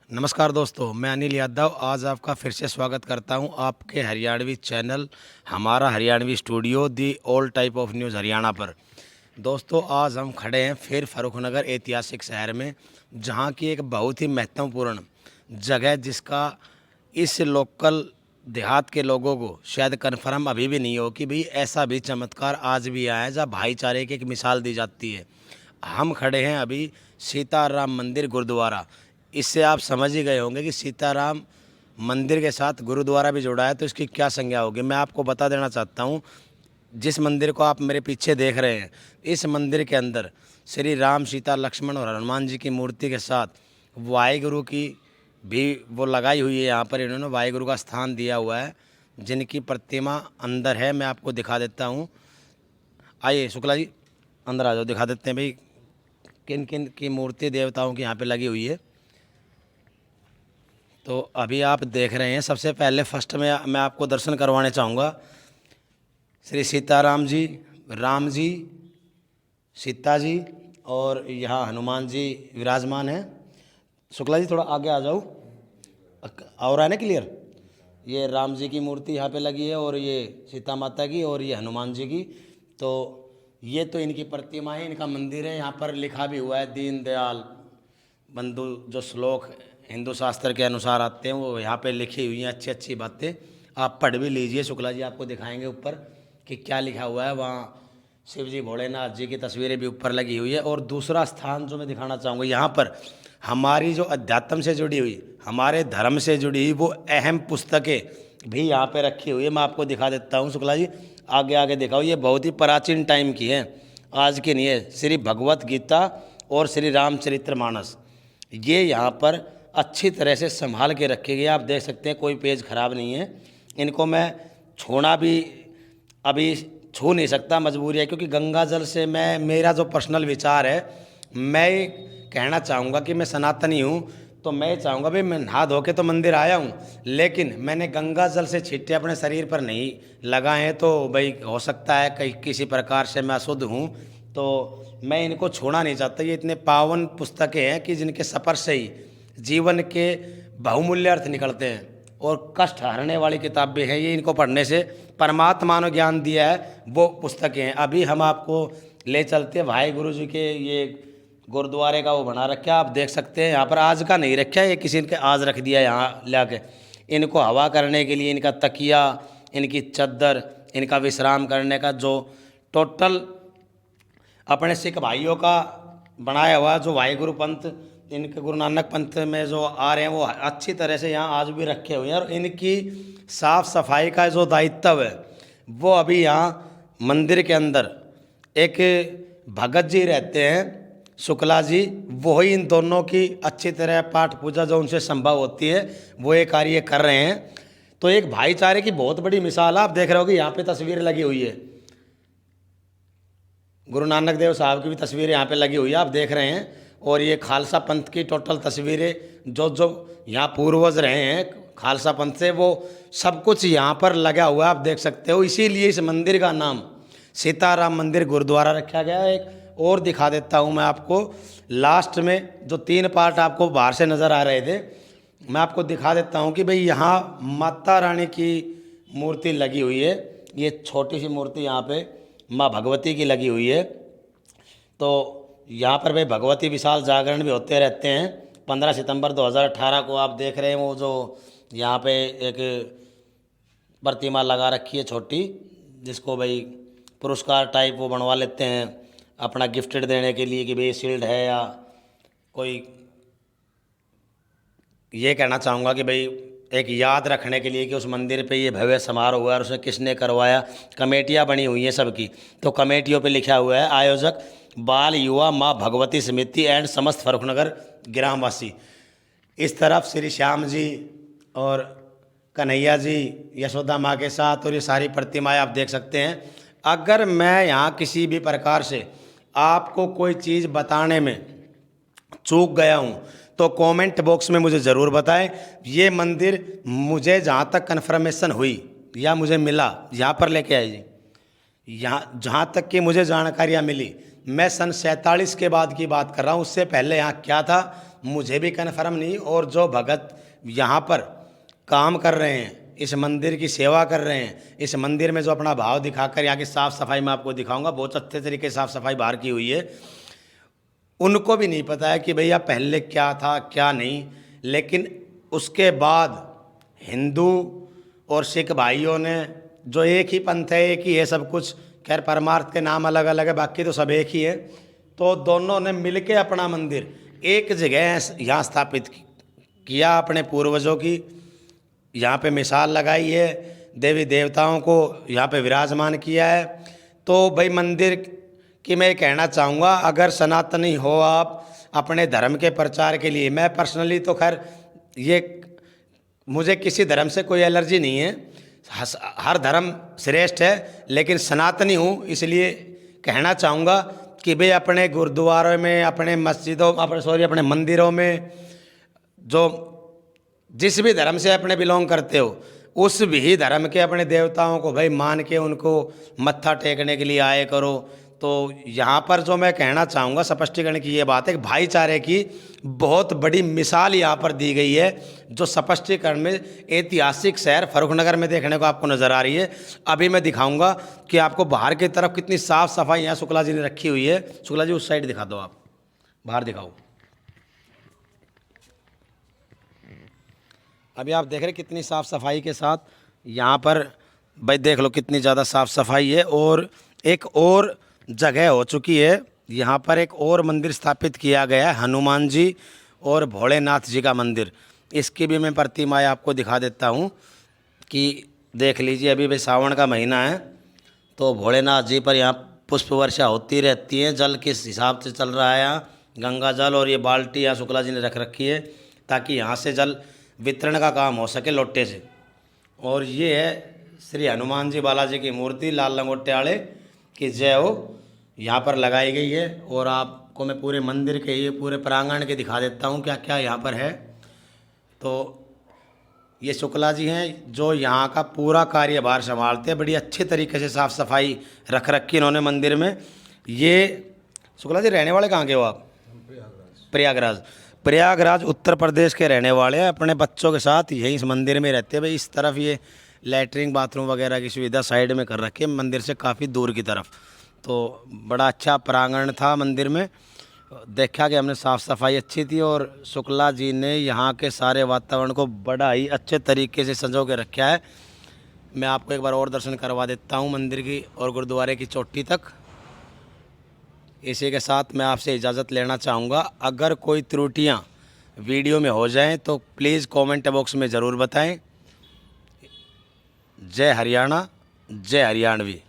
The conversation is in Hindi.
नमस्कार दोस्तों, मैं अनिल यादव आज आपका फिर से स्वागत करता हूं आपके हरियाणवी चैनल हमारा Haryanvi studio the all type of news Haryana पर। दोस्तों, आज हम खड़े हैं फिर फर्रुखनगर ऐतिहासिक शहर में, जहां की एक बहुत ही महत्वपूर्ण जगह जिसका इस लोकल देहात के लोगों को शायद कन्फर्म अभी भी नहीं हो कि भाई ऐसा भी चमत्कार आज भी आया है जहाँ भाईचारे की एक मिसाल दी जाती है। हम खड़े हैं अभी सीताराम मंदिर गुरुद्वारा। इससे आप समझ ही गए होंगे कि सीताराम मंदिर के साथ गुरुद्वारा भी जुड़ा है, तो इसकी क्या संज्ञा होगी। मैं आपको बता देना चाहता हूँ, जिस मंदिर को आप मेरे पीछे देख रहे हैं, इस मंदिर के अंदर श्री राम, सीता, लक्ष्मण और हनुमान जी की मूर्ति के साथ वाहिगुरु की भी वो लगाई हुई है। यहाँ पर इन्होंने वाहिगुरु का स्थान दिया हुआ है, जिनकी प्रतिमा अंदर है। मैं आपको दिखा देता हूँ। आइए शुक्ला जी, अंदर आ जाओ, दिखा देते हैं भाई किन किन की मूर्ति देवताओं की यहाँ पे लगी हुई है। तो अभी आप देख रहे हैं, सबसे पहले फर्स्ट में मैं आपको दर्शन करवाने चाहूँगा श्री सीताराम जी, राम जी, सीता जी और यहाँ हनुमान जी विराजमान हैं। शुक्ला जी थोड़ा आगे आ जाओ, और है ना क्लियर। ये राम जी की मूर्ति यहाँ पे लगी है और ये सीता माता की और ये हनुमान जी की। तो ये तो इनकी प्रतिमा है, इनका मंदिर है। यहाँ पर लिखा भी हुआ है दीन दयाल बंधु, जो श्लोक हिंदू शास्त्र के अनुसार आते हैं वो यहाँ पे लिखी हुई हैं। अच्छी अच्छी बातें आप पढ़ भी लीजिए। शुक्ला जी आपको दिखाएंगे ऊपर कि क्या लिखा हुआ है। वहाँ शिव जी, भोलेनाथ जी की तस्वीरें भी ऊपर लगी हुई है। और दूसरा स्थान जो मैं दिखाना चाहूँगा, यहाँ पर हमारी जो अध्यात्म से जुड़ी हुई, हमारे धर्म से जुड़ी हुई वो अहम पुस्तकें भी यहाँ पे रखी हुई है। मैं आपको दिखा देता हूँ। शुक्ला जी आगे आगे दिखाओ। ये बहुत ही प्राचीन टाइम की है, आज की नहीं है। श्री भगवत गीता और श्री रामचरितमानस, ये यहाँ पर अच्छी तरह से संभाल के रखे गए। आप देख सकते हैं कोई पेज खराब नहीं है। इनको मैं छूना भी अभी छू नहीं सकता, मजबूरी है, क्योंकि गंगा जल से मेरा जो पर्सनल विचार है, मैं कहना चाहूँगा कि मैं सनातनी हूँ, तो मैं चाहूँगा भाई मैं नहा धो के तो मंदिर आया हूँ, लेकिन मैंने गंगा जल से छींटे अपने शरीर पर नहीं लगाए हैं। तो भाई हो सकता है कहीं किसी प्रकार से मैं अशुद्ध हूँ, तो मैं इनको छोड़ना नहीं चाहता। ये इतने पावन पुस्तकें हैं कि जिनके सफ़र से ही जीवन के बहुमूल्य अर्थ निकलते हैं और कष्ट हरने वाली किताबें हैं ये। इनको पढ़ने से परमात्मा ने ज्ञान दिया है, वो पुस्तकें हैं। अभी हम आपको ले चलते हैं भाई गुरु जी के ये गुरुद्वारे का वो बना रखा है, आप देख सकते हैं। यहाँ पर आज का नहीं रखा है, ये किसी ने आज रख दिया यहाँ ला के। इनको हवा करने के लिए इनका तकिया, इनकी चद्दर, इनका विश्राम करने का जो टोटल अपने सिख भाइयों का बनाया हुआ जो वाहिगुरु पंथ, इनके गुरु नानक पंथ में जो आ रहे हैं, वो अच्छी तरह से यहाँ आज भी रखे हुए हैं। और इनकी साफ सफाई का जो दायित्व है वो अभी यहाँ मंदिर के अंदर एक भगत जी रहते हैं, शुक्ला जी, वो ही इन दोनों की अच्छी तरह पाठ पूजा जो उनसे संभव होती है वो ये कार्य कर रहे हैं। तो एक भाईचारे की बहुत बड़ी मिसाल आप देख रहे हो कि यहाँ पे तस्वीर लगी हुई है। गुरु नानक देव साहब की भी तस्वीरें यहाँ पे लगी हुई है, आप देख रहे हैं। और ये खालसा पंथ की टोटल तस्वीरें जो जो यहाँ पूर्वज रहे हैं खालसा पंथ से, वो सब कुछ यहाँ पर लगा हुआ है, आप देख सकते हो। इसीलिए इस मंदिर का नाम सीताराम मंदिर गुरुद्वारा रखा गया है। एक और दिखा देता हूँ मैं आपको, लास्ट में जो 3 पार्ट आपको बाहर से नज़र आ रहे थे, मैं आपको दिखा देता हूँ कि भाई यहाँ माता रानी की मूर्ति लगी हुई है। ये छोटी सी मूर्ति यहाँ पे माँ भगवती की लगी हुई है। तो यहाँ पर भाई भगवती विशाल जागरण भी होते रहते हैं। 15 सितंबर 2018 को आप देख रहे हैं वो जो यहाँ पे एक प्रतिमा लगा रखी है छोटी, जिसको भाई पुरस्कार टाइप वो बनवा लेते हैं अपना गिफ्टेड देने के लिए कि भाई शील्ड है या कोई। ये कहना चाहूँगा कि भाई एक याद रखने के लिए कि उस मंदिर पे ये भव्य समारोह हुआ और उसे किसने करवाया। कमेटियाँ बनी हुई हैं सबकी, तो कमेटियों पे लिखा हुआ है आयोजक बाल युवा माँ भगवती समिति एंड समस्त फर्रुखनगर ग्रामवासी। इस तरफ श्री श्याम जी और कन्हैया जी यशोदा माँ के साथ, और ये सारी प्रतिमाएं आप देख सकते हैं। अगर मैं यहाँ किसी भी प्रकार से आपको कोई चीज़ बताने में चूक गया हूँ तो कमेंट बॉक्स में मुझे ज़रूर बताएं। ये मंदिर मुझे जहाँ तक कन्फर्मेशन हुई या मुझे मिला, यहाँ पर लेके आए जी, यहाँ जहाँ तक कि मुझे जानकारियाँ मिली, मैं सन 47 के बाद की बात कर रहा हूँ, उससे पहले यहाँ क्या था मुझे भी कन्फर्म नहीं, और जो भगत यहाँ पर काम कर रहे हैं, इस मंदिर की सेवा कर रहे हैं, इस मंदिर में जो अपना भाव दिखाकर यहाँ की साफ़ सफाई मैं आपको दिखाऊंगा, बहुत अच्छे तरीके से साफ़ सफाई बाहर की हुई है। उनको भी नहीं पता है कि भैया पहले क्या था क्या नहीं, लेकिन उसके बाद हिंदू और सिख भाइयों ने जो एक ही पंथ है, एक ही है सब कुछ, खैर परमार्थ के नाम अलग अलग है, बाकी तो सब एक ही है, तो दोनों ने मिलके अपना मंदिर एक जगह यहाँ स्थापित किया, अपने पूर्वजों की यहाँ पे मिसाल लगाई है, देवी देवताओं को यहाँ पे विराजमान किया है। तो भाई मंदिर की मैं कहना चाहूँगा, अगर सनातनी हो आप अपने धर्म के प्रचार के लिए, मैं पर्सनली तो खैर ये मुझे किसी धर्म से कोई एलर्जी नहीं है, हर धर्म श्रेष्ठ है, लेकिन सनातनी हूँ इसलिए कहना चाहूँगा कि भाई अपने गुरुद्वारों में, अपने मस्जिदों, अपने मंदिरों में, जो जिस भी धर्म से अपने बिलोंग करते हो, उस भी धर्म के अपने देवताओं को भाई मान के उनको मत्था टेकने के लिए आए करो। तो यहाँ पर जो मैं कहना चाहूँगा स्पष्टीकरण की ये बात है कि भाईचारे की बहुत बड़ी मिसाल यहाँ पर दी गई है, जो स्पष्टीकरण में ऐतिहासिक शहर फर्रुखनगर में देखने को आपको नज़र आ रही है। अभी मैं दिखाऊंगा कि आपको बाहर की तरफ कितनी साफ़ सफाई यहाँ शुक्ला जी ने रखी हुई है। शुक्ला जी उस साइड दिखा दो, आप बाहर दिखाओ। अभी आप देख रहे कितनी साफ़ सफाई के साथ यहाँ पर भाई देख लो कितनी ज़्यादा साफ़ सफाई है। और एक और जगह हो चुकी है, यहाँ पर एक और मंदिर स्थापित किया गया है, हनुमान जी और भोलेनाथ जी का मंदिर। इसकी भी मैं प्रतिमाएं आपको दिखा देता हूँ कि देख लीजिए। अभी भाई सावन का महीना है, तो भोलेनाथ जी पर यहाँ पुष्प वर्षा होती रहती है। जल किस हिसाब से चल रहा है, यहाँ गंगा जल और ये बाल्टी यहाँ शुक्ला जी ने रख रखी है ताकि यहाँ से जल वितरण का काम हो सके लोटे से। और ये है श्री हनुमान जी बालाजी की मूर्ति, लाल लंगोटे वाले की जय हो, यहाँ पर लगाई गई है। और आपको मैं पूरे मंदिर के, ये पूरे प्रांगण के दिखा देता हूँ क्या क्या यहाँ पर है। तो ये शुक्ला जी हैं जो यहाँ का पूरा कार्यभार संभालते हैं, बड़ी अच्छे तरीके से साफ़ सफाई रख रखी इन्होंने मंदिर में। ये शुक्ला जी रहने वाले कहाँ के हो आप? प्रयागराज। प्रयागराज उत्तर प्रदेश के रहने वाले हैं, अपने बच्चों के साथ यहीं इस मंदिर में रहते हैं। भाई इस तरफ ये लैट्रिन बाथरूम वगैरह की सुविधा साइड में कर रखी है, मंदिर से काफ़ी दूर की तरफ। तो बड़ा अच्छा प्रांगण था मंदिर में, देखा कि हमने साफ़ सफाई अच्छी थी और शुक्ला जी ने यहाँ के सारे वातावरण को बड़ा ही अच्छे तरीके से संजो के रखा है। मैं आपको एक बार और दर्शन करवा देता हूँ मंदिर की और गुरुद्वारे की चोटी तक। इसी के साथ मैं आपसे इजाज़त लेना चाहूँगा। अगर कोई त्रुटियाँ वीडियो में हो जाएं तो प्लीज़ कमेंट बॉक्स में ज़रूर बताएं। जय हरियाणा, जय हरियाणवी।